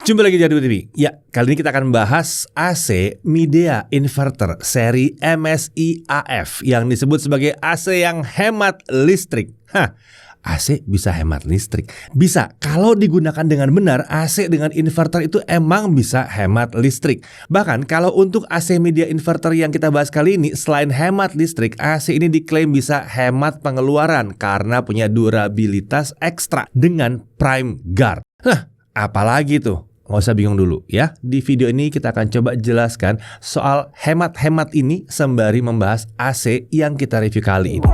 Jumpa lagi di Jadwal TV. Ya, kali ini kita akan bahas AC Midea Inverter seri MSI AF yang disebut sebagai AC yang hemat listrik. AC bisa hemat listrik? Bisa, kalau digunakan dengan benar. AC dengan inverter itu emang bisa hemat listrik. Bahkan kalau untuk AC Midea Inverter yang kita bahas kali ini, selain hemat listrik, AC ini diklaim bisa hemat pengeluaran karena punya durabilitas ekstra dengan Prime Guard. Apalagi tuh? Nggak usah bingung dulu ya. Di video ini kita akan coba jelaskan soal hemat-hemat ini sembari membahas AC yang kita review kali ini.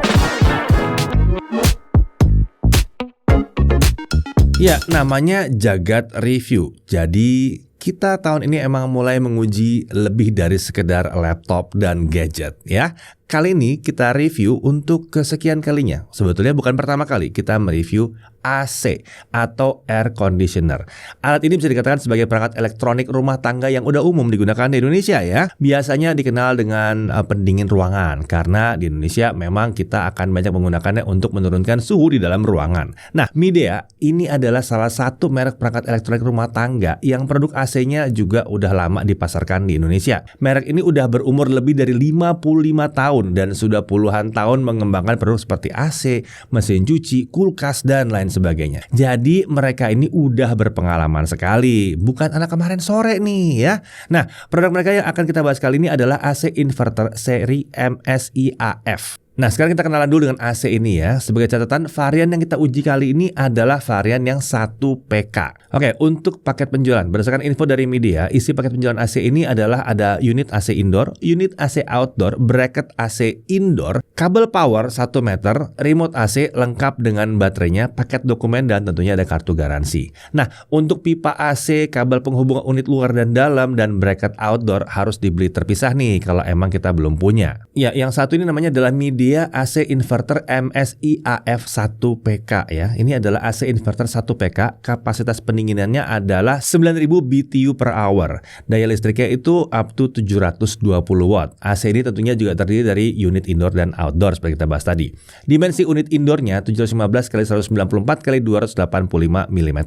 Ya, namanya Jagad Review. Jadi kita tahun ini emang mulai menguji lebih dari sekedar laptop dan gadget ya. Kali ini kita review untuk kesekian kalinya. Sebetulnya bukan pertama kali kita mereview AC atau air conditioner. Alat ini bisa dikatakan sebagai perangkat elektronik rumah tangga yang udah umum digunakan di Indonesia ya. Biasanya dikenal dengan pendingin ruangan karena di Indonesia memang kita akan banyak menggunakannya untuk menurunkan suhu di dalam ruangan. Nah, Midea ini adalah salah satu merek perangkat elektronik rumah tangga yang produk AC-nya juga udah lama dipasarkan di Indonesia. Merek ini udah berumur lebih dari 55 tahun dan sudah puluhan tahun mengembangkan produk seperti AC, mesin cuci, kulkas, dan lain sebagainya. Jadi mereka ini udah berpengalaman sekali. Bukan anak kemarin sore nih ya. Nah, produk mereka yang akan kita bahas kali ini adalah AC Inverter seri MSI AF. Nah, sekarang kita kenalan dulu dengan AC ini ya. Sebagai catatan, varian yang kita uji kali ini adalah varian yang 1PK. Oke, untuk paket penjualan, berdasarkan info dari Midea, isi paket penjualan AC ini adalah ada unit AC indoor, unit AC outdoor, bracket AC indoor, kabel power 1 meter, remote AC lengkap dengan baterainya, paket dokumen, dan tentunya ada kartu garansi. Nah, untuk pipa AC, kabel penghubung unit luar dan dalam, dan bracket outdoor harus dibeli terpisah nih kalau emang kita belum punya. Ya, yang satu ini namanya adalah Midea AC Inverter MSI AF 1PK ya. Ini adalah AC Inverter 1PK. Kapasitas pendinginannya adalah 9000 BTU per hour. Daya listriknya itu up to 720 watt. AC ini tentunya juga terdiri dari unit indoor dan outdoor seperti kita bahas tadi. Dimensi unit indoornya 715 x 194 x 285 mm.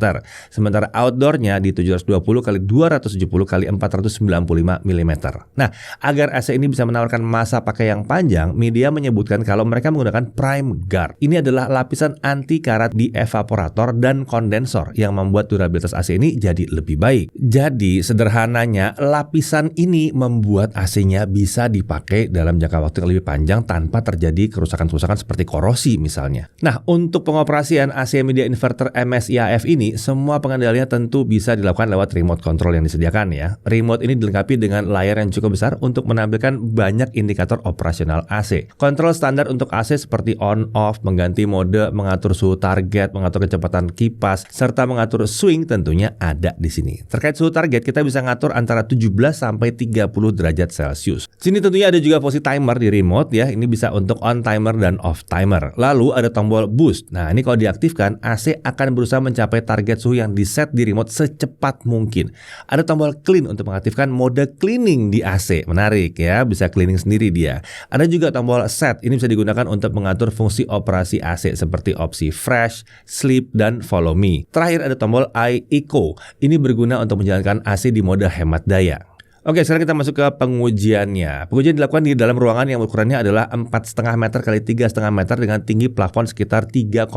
Sementara outdoornya di 720 x 270 x 495 mm. Nah, agar AC ini bisa menawarkan masa pakai yang panjang, Midea menyebut kalau mereka menggunakan Prime Guard. Ini adalah lapisan anti karat di evaporator dan kondensor yang membuat durabilitas AC ini jadi lebih baik. Jadi sederhananya lapisan ini membuat AC-nya bisa dipakai dalam jangka waktu yang lebih panjang tanpa terjadi kerusakan-kerusakan seperti korosi misalnya. Nah, untuk pengoperasian AC Midea Inverter MSI AF ini, semua pengendaliannya tentu bisa dilakukan lewat remote control yang disediakan ya. Remote ini dilengkapi dengan layar yang cukup besar untuk menampilkan banyak indikator operasional AC. Kontrol standar untuk AC seperti on off, mengganti mode, mengatur suhu target, mengatur kecepatan kipas, serta mengatur swing tentunya ada di sini. Terkait suhu target, kita bisa ngatur antara 17 sampai 30 derajat Celcius. Sini tentunya ada juga posisi timer di remote ya. Ini bisa untuk on timer dan off timer. Lalu ada tombol boost. Nah, ini kalau diaktifkan, AC akan berusaha mencapai target suhu yang diset di remote secepat mungkin. Ada tombol clean untuk mengaktifkan mode cleaning di AC. Menarik ya, bisa cleaning sendiri dia. Ada juga tombol set. Ini bisa digunakan untuk mengatur fungsi operasi AC seperti opsi fresh, sleep, dan follow me. Terakhir ada tombol iEco. Ini berguna untuk menjalankan AC di mode hemat daya. Oke, sekarang kita masuk ke pengujiannya. Pengujian dilakukan di dalam ruangan yang ukurannya adalah 4,5 meter x 3,5 meter dengan tinggi plafon sekitar 3,2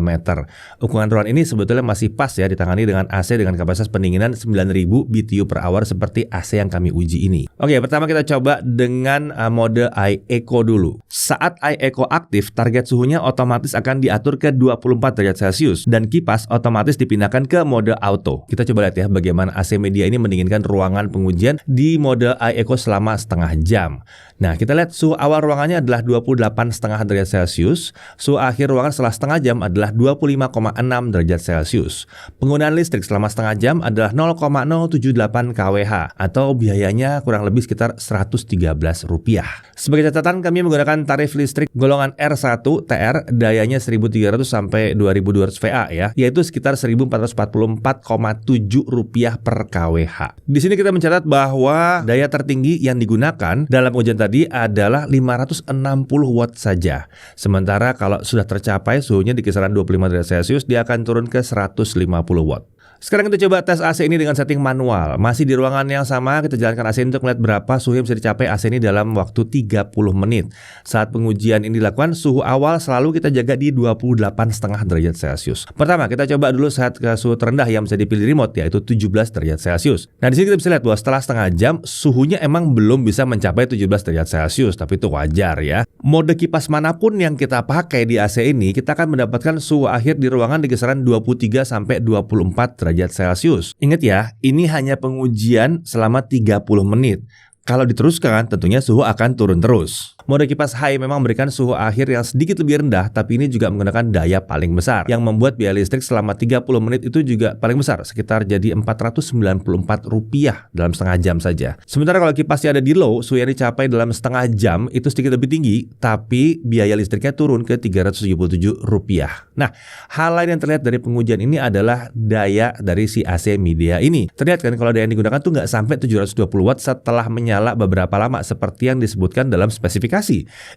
meter. Ukuran ruangan ini sebetulnya masih pas ya ditangani dengan AC dengan kapasitas pendinginan 9000 BTU per hour seperti AC yang kami uji ini. Oke, pertama kita coba dengan mode iEco dulu. Saat iEco aktif, target suhunya otomatis akan diatur ke 24 derajat Celcius dan kipas otomatis dipindahkan ke mode auto. Kita coba lihat ya bagaimana AC Midea ini mendinginkan ruangan pengujian di mode iEco selama setengah jam. Nah, kita lihat suhu awal ruangannya adalah 28,5 derajat Celcius. Suhu akhir ruangan setelah setengah jam adalah 25,6 derajat Celcius. Penggunaan listrik selama setengah jam adalah 0,078 kWh atau biayanya kurang lebih sekitar Rp113. Sebagai catatan, kami menggunakan tarif listrik golongan R1 TR, dayanya 1300 sampai 2200 VA ya, yaitu sekitar Rp1.444,7 per kWh. Di sini kita mencatat bahwa daya tertinggi yang digunakan dalam ujian tadi adalah 560 watt saja. Sementara kalau sudah tercapai suhunya di kisaran 25 derajat Celcius, dia akan turun ke 150 watt. Sekarang kita coba tes AC ini dengan setting manual. Masih di ruangan yang sama, kita jalankan AC ini untuk melihat berapa suhu yang bisa dicapai AC ini dalam waktu 30 menit. Saat pengujian ini dilakukan, suhu awal selalu kita jaga di 28,5 derajat Celcius. Pertama, kita coba dulu set ke suhu terendah yang bisa dipilih remote, yaitu 17 derajat Celcius. Nah, di sini kita bisa lihat bahwa setelah setengah jam, suhunya emang belum bisa mencapai 17 derajat Celcius, tapi itu wajar ya. Mode kipas manapun yang kita pakai di AC ini, kita akan mendapatkan suhu akhir di ruangan di kisaran 23 sampai 24 derajat Celcius. Ingat ya, ini hanya pengujian selama 30 menit. Kalau diteruskan, tentunya suhu akan turun terus. Mode kipas high memang memberikan suhu akhir yang sedikit lebih rendah, tapi ini juga menggunakan daya paling besar, yang membuat biaya listrik selama 30 menit itu juga paling besar, sekitar jadi Rp494 dalam setengah jam saja. Sementara kalau kipasnya ada di low, suhu yang dicapai dalam setengah jam itu sedikit lebih tinggi, tapi biaya listriknya turun ke Rp377. Nah, hal lain yang terlihat dari pengujian ini adalah daya dari si AC Midea ini. Terlihat kan kalau daya yang digunakan tuh nggak sampai 720 watt setelah menyala beberapa lama seperti yang disebutkan dalam spesifikasi.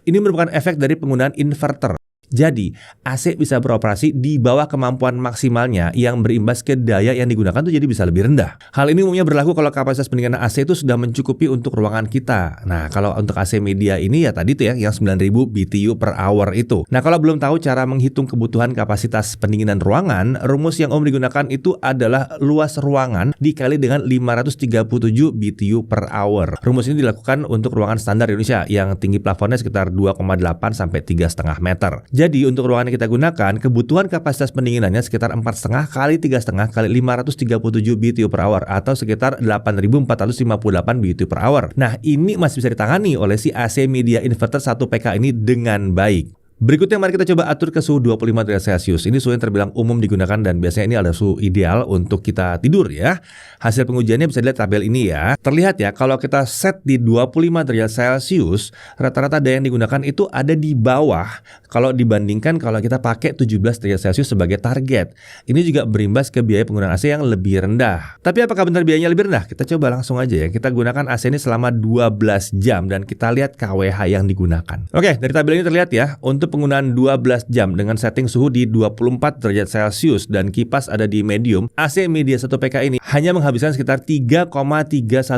Ini merupakan efek dari penggunaan inverter. Jadi, AC bisa beroperasi di bawah kemampuan maksimalnya yang berimbas ke daya yang digunakan tuh jadi bisa lebih rendah. Hal ini umumnya berlaku kalau kapasitas pendinginan AC itu sudah mencukupi untuk ruangan kita. Nah, kalau untuk AC Midea ini ya tadi tuh ya yang 9.000 BTU per hour itu. Nah, kalau belum tahu cara menghitung kebutuhan kapasitas pendinginan ruangan, rumus yang umum digunakan itu adalah luas ruangan dikali dengan 537 BTU per hour. Rumus ini dilakukan untuk ruangan standar Indonesia yang tinggi plafonnya sekitar 2,8 sampai 3,5 meter. Jadi untuk ruangan yang kita gunakan, kebutuhan kapasitas pendinginannya sekitar 4,5 kali 3,5 kali 537 BTU per hour atau sekitar 8.458 BTU per hour. Nah, ini masih bisa ditangani oleh si AC Midea Inverter 1 PK ini dengan baik. Berikutnya mari kita coba atur ke suhu 25 derajat Celcius. Ini suhu yang terbilang umum digunakan dan biasanya ini adalah suhu ideal untuk kita tidur ya. Hasil pengujiannya bisa dilihat tabel ini ya. Terlihat ya kalau kita set di 25 derajat Celcius, rata-rata daya yang digunakan itu ada di bawah kalau dibandingkan kalau kita pakai 17 derajat Celcius sebagai target. Ini juga berimbas ke biaya penggunaan AC yang lebih rendah. Tapi apakah benar biayanya lebih rendah? Kita coba langsung aja ya. Kita gunakan AC ini selama 12 jam dan kita lihat KWH yang digunakan. Oke, dari tabel ini terlihat ya, untuk penggunaan 12 jam dengan setting suhu di 24 derajat Celcius dan kipas ada di medium, AC Midea 1 PK ini hanya menghabiskan sekitar 3,3175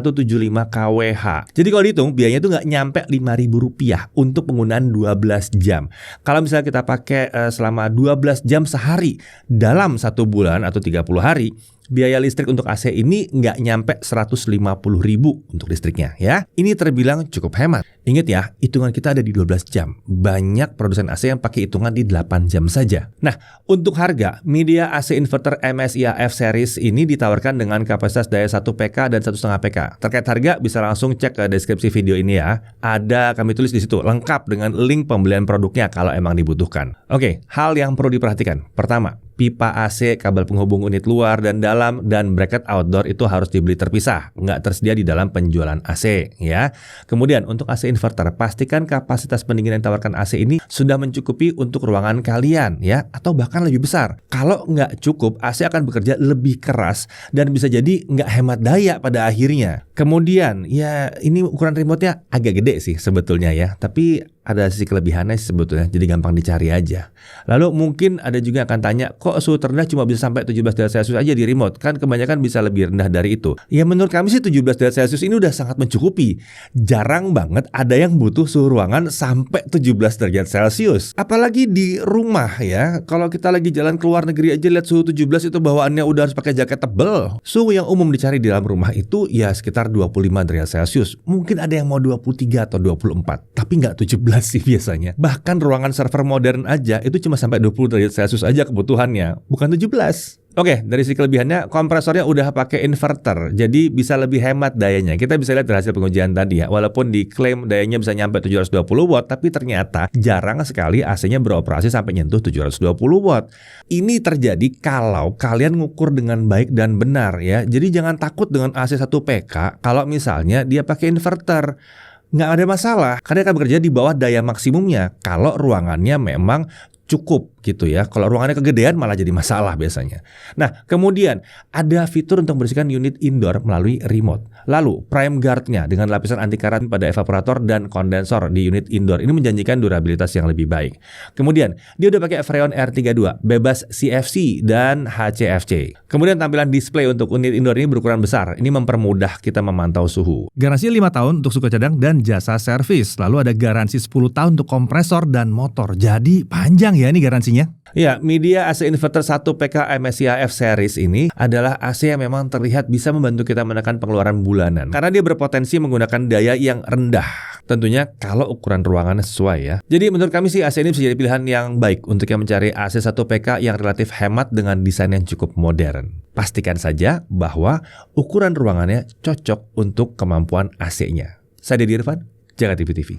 kWh. Jadi kalau dihitung biayanya itu nggak nyampe Rp5.000 untuk penggunaan 12 jam. Kalau misalnya kita pakai selama 12 jam sehari dalam 1 bulan atau 30 hari, biaya listrik untuk AC ini nggak nyampe Rp150.000 untuk listriknya ya. Ini terbilang cukup hemat. Ingat ya, hitungan kita ada di 12 jam. Banyak produsen AC yang pakai hitungan di 8 jam saja. Nah, untuk harga, Midea AC Inverter MSIA F Series ini ditawarkan dengan kapasitas daya 1 PK dan 1,5 PK. Terkait harga bisa langsung cek ke deskripsi video ini ya. Ada kami tulis di situ lengkap dengan link pembelian produknya kalau emang dibutuhkan. Oke, hal yang perlu diperhatikan. Pertama, pipa AC, kabel penghubung unit luar dan dalam, dan bracket outdoor itu harus dibeli terpisah, nggak tersedia di dalam penjualan AC ya. Kemudian untuk AC inverter, pastikan kapasitas pendingin yang ditawarkan AC ini sudah mencukupi untuk ruangan kalian ya, atau bahkan lebih besar. Kalau nggak cukup, AC akan bekerja lebih keras dan bisa jadi nggak hemat daya pada akhirnya. Kemudian ya ini ukuran remote-nya agak gede sih sebetulnya ya, tapi ada sisi kelebihannya sebetulnya, jadi gampang dicari aja. Lalu mungkin ada juga yang akan tanya, kok suhu terendah cuma bisa sampai 17 derajat Celcius aja di remote? Kan kebanyakan bisa lebih rendah dari itu. Ya menurut kami sih 17 derajat Celcius ini udah sangat mencukupi. Jarang banget ada yang butuh suhu ruangan sampai 17 derajat Celcius. Apalagi di rumah ya. Kalau kita lagi jalan ke luar negeri aja lihat suhu 17 itu bawaannya udah harus pakai jaket tebel. Suhu yang umum dicari di dalam rumah itu ya sekitar 25 derajat Celcius. Mungkin ada yang mau 23 atau 24, tapi nggak 17 sih biasanya. Bahkan ruangan server modern aja itu cuma sampai 20 derajat Celcius aja kebutuhannya, bukan 17. Oke, dari sisi kelebihannya, kompresornya udah pakai inverter, jadi bisa lebih hemat dayanya. Kita bisa lihat dari hasil pengujian tadi ya, walaupun diklaim dayanya bisa nyampe 720 watt, tapi ternyata jarang sekali AC-nya beroperasi sampai nyentuh 720 watt. Ini terjadi kalau kalian ngukur dengan baik dan benar ya. Jadi jangan takut dengan AC 1 PK kalau misalnya dia pakai inverter. Nggak ada masalah, karena akan bekerja di bawah daya maksimumnya kalau ruangannya memang cukup gitu ya. Kalau ruangannya kegedean malah jadi masalah biasanya. Nah, kemudian ada fitur untuk membersihkan unit indoor melalui remote. Lalu, Prime Guard-nya dengan lapisan anti karat pada evaporator dan kondensor di unit indoor ini menjanjikan durabilitas yang lebih baik. Kemudian, dia udah pakai Freon R32, bebas CFC dan HCFC. Kemudian tampilan display untuk unit indoor ini berukuran besar. Ini mempermudah kita memantau suhu. Garansi 5 tahun untuk suku cadang dan jasa servis. Lalu ada garansi 10 tahun untuk kompresor dan motor. Jadi panjang ya ini garansinya. Ya, Midea AC Inverter 1 PK MSI AF Series ini adalah AC yang memang terlihat bisa membantu kita menekan pengeluaran bulanan. Karena dia berpotensi menggunakan daya yang rendah. Tentunya kalau ukuran ruangannya sesuai ya. Jadi menurut kami sih AC ini bisa jadi pilihan yang baik untuk yang mencari AC 1 PK yang relatif hemat dengan desain yang cukup modern. Pastikan saja bahwa ukuran ruangannya cocok untuk kemampuan AC-nya. Saya Deddy Irfan, Jaga TV TV.